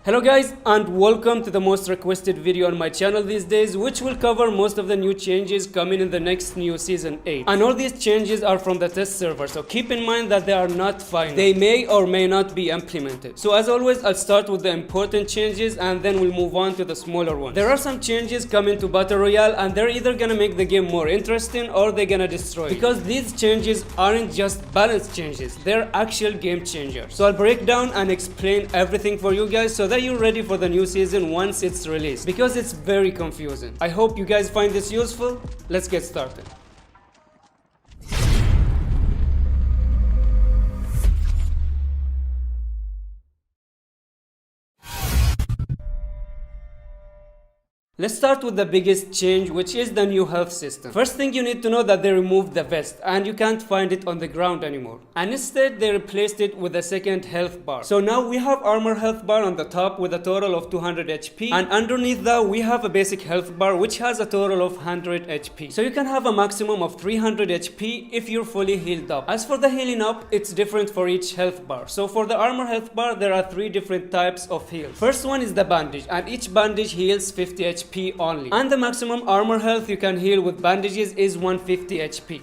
Hello guys, and welcome to the most requested video on my channel these days, which will cover most of the new changes coming in the next new season 8. And all these changes are from the test server, so keep in mind that they are not final. They may or may not be implemented. So as always, I'll start with the important changes and then we'll move on to the smaller ones. There are some changes coming to Battle Royale and they're either gonna make the game more interesting or they're gonna destroy it. Because these changes aren't just balance changes, they're actual game changers. So I'll break down and explain everything for you guys so that you're ready for the new season once it's released, because it's very confusing. I hope you guys find this useful. Let's get started. Let's start with the biggest change, which is the new health system. First thing you need to know that they removed the vest and you can't find it on the ground anymore. And instead they replaced it with a second health bar. So now we have armor health bar on the top with a total of 200 HP, and underneath that we have a basic health bar which has a total of 100 HP. So you can have a maximum of 300 HP if you're fully healed up. As for the healing up, it's different for each health bar. So for the armor health bar there are 3 different types of heals. First one is the bandage, and each bandage heals 50 HP only, and the maximum armor health you can heal with bandages is 150 HP.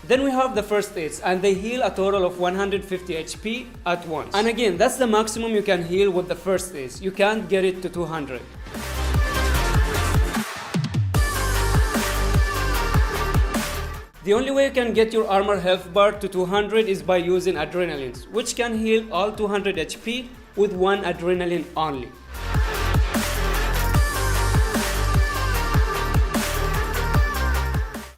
Then we have the first aids, and they heal a total of 150 HP at once. And again, that's the maximum you can heal with the first aids. You can't get it to 200. The only way you can get your armor health bar to 200 is by using adrenalines, which can heal all 200 HP with 1 adrenaline only.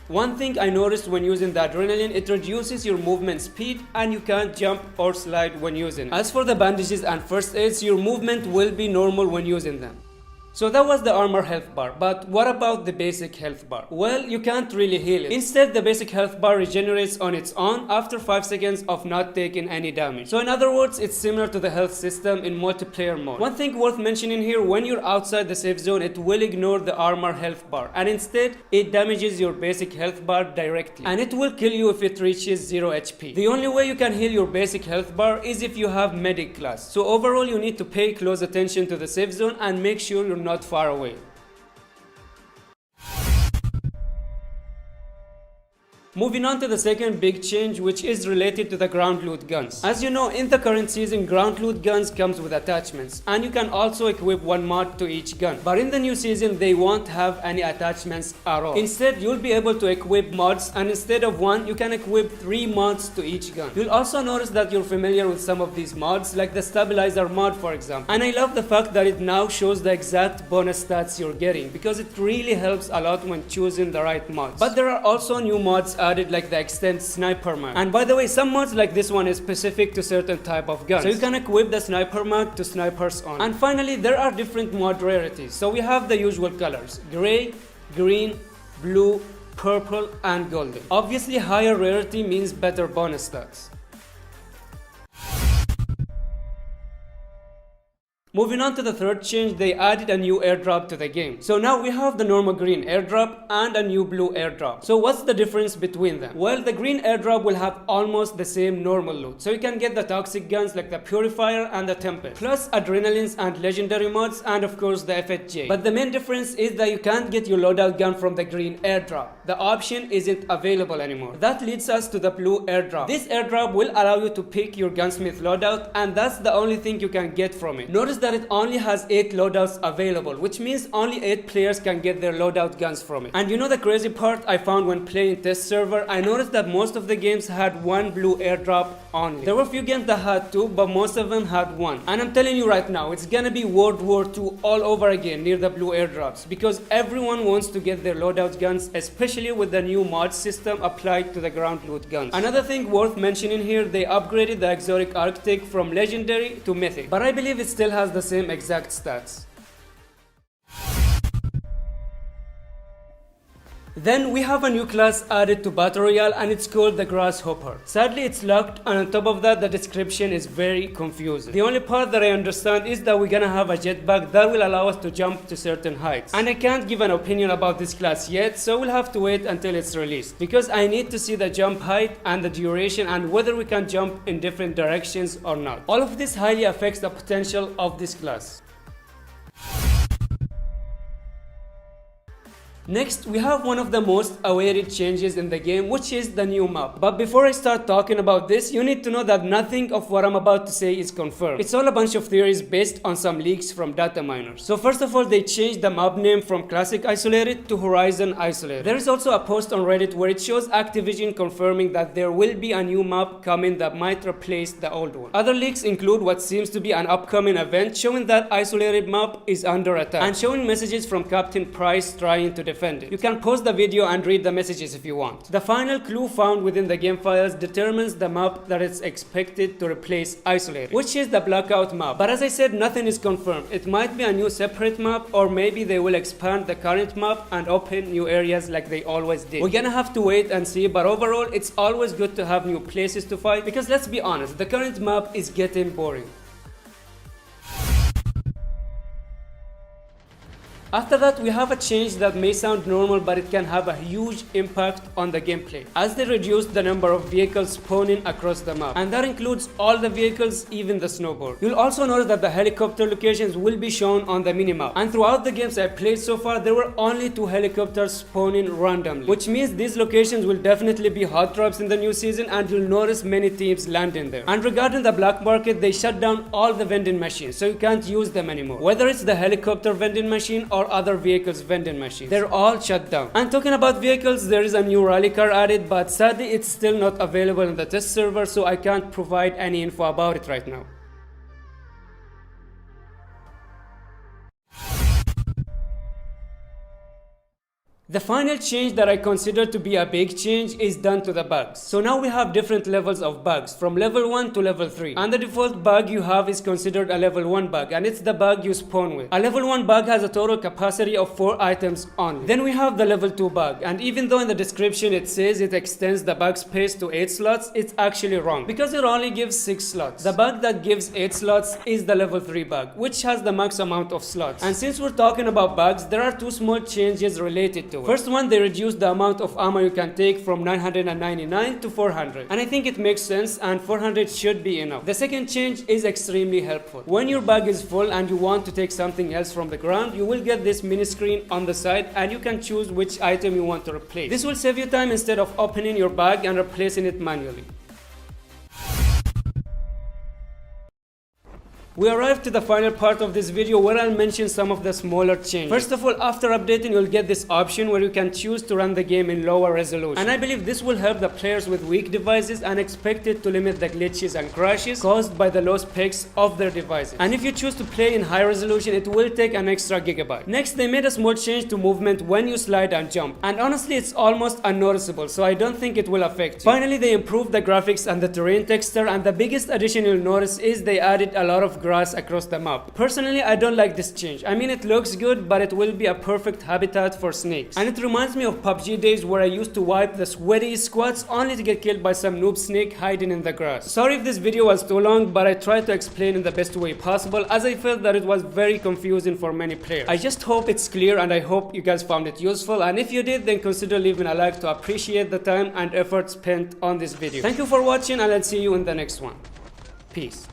One thing I noticed when using the adrenaline, it reduces your movement speed and you can't jump or slide when using it. As for the bandages and first aids, your movement will be normal when using them. So that was the armor health bar, but what about the basic health bar? Well, you can't really heal it. Instead, the basic health bar regenerates on its own after 5 seconds of not taking any damage. So in other words, it's similar to the health system in multiplayer mode. One thing worth mentioning here, when you're outside the safe zone, it will ignore the armor health bar, and instead, it damages your basic health bar directly, and it will kill you if it reaches 0 HP. The only way you can heal your basic health bar is if you have medic class. So overall, you need to pay close attention to the safe zone and make sure you're not far away. Moving on to the second big change, which is related to the ground loot guns. As you know, in the current season, ground loot guns comes with attachments, and you can also equip one mod to each gun. But in the new season, they won't have any attachments at all. Instead, you'll be able to equip mods, and instead of 1, you can equip 3 mods to each gun. You'll also notice that you're familiar with some of these mods, like the stabilizer mod for example. And I love the fact that it now shows the exact bonus stats you're getting, because it really helps a lot when choosing the right mods. But there are also new mods added, like the extend sniper mag. And by the way, some mods like this one is specific to certain type of guns, so you can equip the sniper mag to snipers on. And finally, there are different mod rarities. So we have the usual colors: gray, green, blue, purple, and golden. Obviously, higher rarity means better bonus stats. Moving on to the third change, they added a new airdrop to the game. So now we have the normal green airdrop and a new blue airdrop. So what's the difference between them? Well, the green airdrop will have almost the same normal loot. So you can get the toxic guns like the Purifier and the Tempest, plus adrenalines and legendary mods, and of course the FHJ. But the main difference is that you can't get your loadout gun from the green airdrop. The option isn't available anymore. That leads us to the blue airdrop. This airdrop will allow you to pick your gunsmith loadout, and that's the only thing you can get from it. Notice that it only has 8 loadouts available, which means only 8 players can get their loadout guns from it. And you know the crazy part I found when playing test server? I noticed that most of the games had 1 blue airdrop only. There were a few games that had 2, but most of them had 1. And I'm telling you right now, it's gonna be World War II all over again near the blue airdrops, because everyone wants to get their loadout guns, especially with the new mod system applied to the ground loot guns. Another thing worth mentioning here, they upgraded the exotic Arctic from legendary to mythic, but I believe it still has the same exact stats. Then we have a new class added to Battle Royale and it's called the Grasshopper. Sadly it's locked, and on top of that the description is very confusing. The only part that I understand is that we're gonna have a jetpack that will allow us to jump to certain heights. And I can't give an opinion about this class yet, so we'll have to wait until it's released, because I need to see the jump height and the duration and whether we can jump in different directions or not. All of this highly affects the potential of this class. Next, we have one of the most awaited changes in the game, which is the new map. But before I start talking about this, you need to know that nothing of what I'm about to say is confirmed. It's all a bunch of theories based on some leaks from data miners. So first of all, they changed the map name from Classic Isolated to Horizon Isolated. There is also a post on Reddit where it shows Activision confirming that there will be a new map coming that might replace the old one. Other leaks include what seems to be an upcoming event showing that Isolated map is under attack, and showing messages from Captain Price trying to defend it. You can pause the video and read the messages if you want. The final clue found within the game files determines the map that is expected to replace Isolated, which is the Blackout map. But as I said, nothing is confirmed. It might be a new separate map, or maybe they will expand the current map and open new areas like they always did. We're gonna have to wait and see, but overall it's always good to have new places to fight, because let's be honest, the current map is getting boring. After that, we have a change that may sound normal, but it can have a huge impact on the gameplay, as they reduced the number of vehicles spawning across the map, and that includes all the vehicles, even the snowboard. You'll also notice that the helicopter locations will be shown on the minimap, and throughout the games I played so far, there were only 2 helicopters spawning randomly, which means these locations will definitely be hot drops in the new season, and you'll notice many teams landing there. And regarding the black market, they shut down all the vending machines, so you can't use them anymore. Whether it's the helicopter vending machine or other vehicles vending machines, they're all shut down. And talking about vehicles, there is a new rally car added, but sadly it's still not available in the test server, so I can't provide any info about it right now. The final change that I consider to be a big change is done to the bugs. So now we have different levels of bugs, from level 1 to level 3. And the default bug you have is considered a level 1 bug, and it's the bug you spawn with. A level 1 bug has a total capacity of 4 items only. Then we have the level 2 bug, and even though in the description it says it extends the bug space to 8 slots, it's actually wrong, because it only gives 6 slots. The bug that gives 8 slots is the level 3 bug, which has the max amount of slots. And since we're talking about bugs, there are 2 small changes related to it. First one, they reduced the amount of ammo you can take from 999 to 400, and I think it makes sense, and 400 should be enough. The second change is extremely helpful. When your bag is full and you want to take something else from the ground, you will get this mini screen on the side, and you can choose which item you want to replace. This will save you time instead of opening your bag and replacing it manually. We arrived to the final part of this video where I'll mention some of the smaller changes. First of all, after updating, you'll get this option where you can choose to run the game in lower resolution. And I believe this will help the players with weak devices, and expect it to limit the glitches and crashes caused by the low specs of their devices. And if you choose to play in high resolution, it will take an extra gigabyte. Next, they made a small change to movement when you slide and jump. And honestly, it's almost unnoticeable, so I don't think it will affect you. Finally, they improved the graphics and the terrain texture, and the biggest addition you'll notice is they added a lot of grass across the map. Personally, I don't like this change. I mean, it looks good, but it will be a perfect habitat for snakes. And it reminds me of PUBG days where I used to wipe the sweaty squads only to get killed by some noob snake hiding in the grass. Sorry if this video was too long, but I tried to explain in the best way possible, as I felt that it was very confusing for many players. I just hope it's clear, and I hope you guys found it useful, and if you did, then consider leaving a like to appreciate the time and effort spent on this video. Thank you for watching, and I'll see you in the next one. Peace.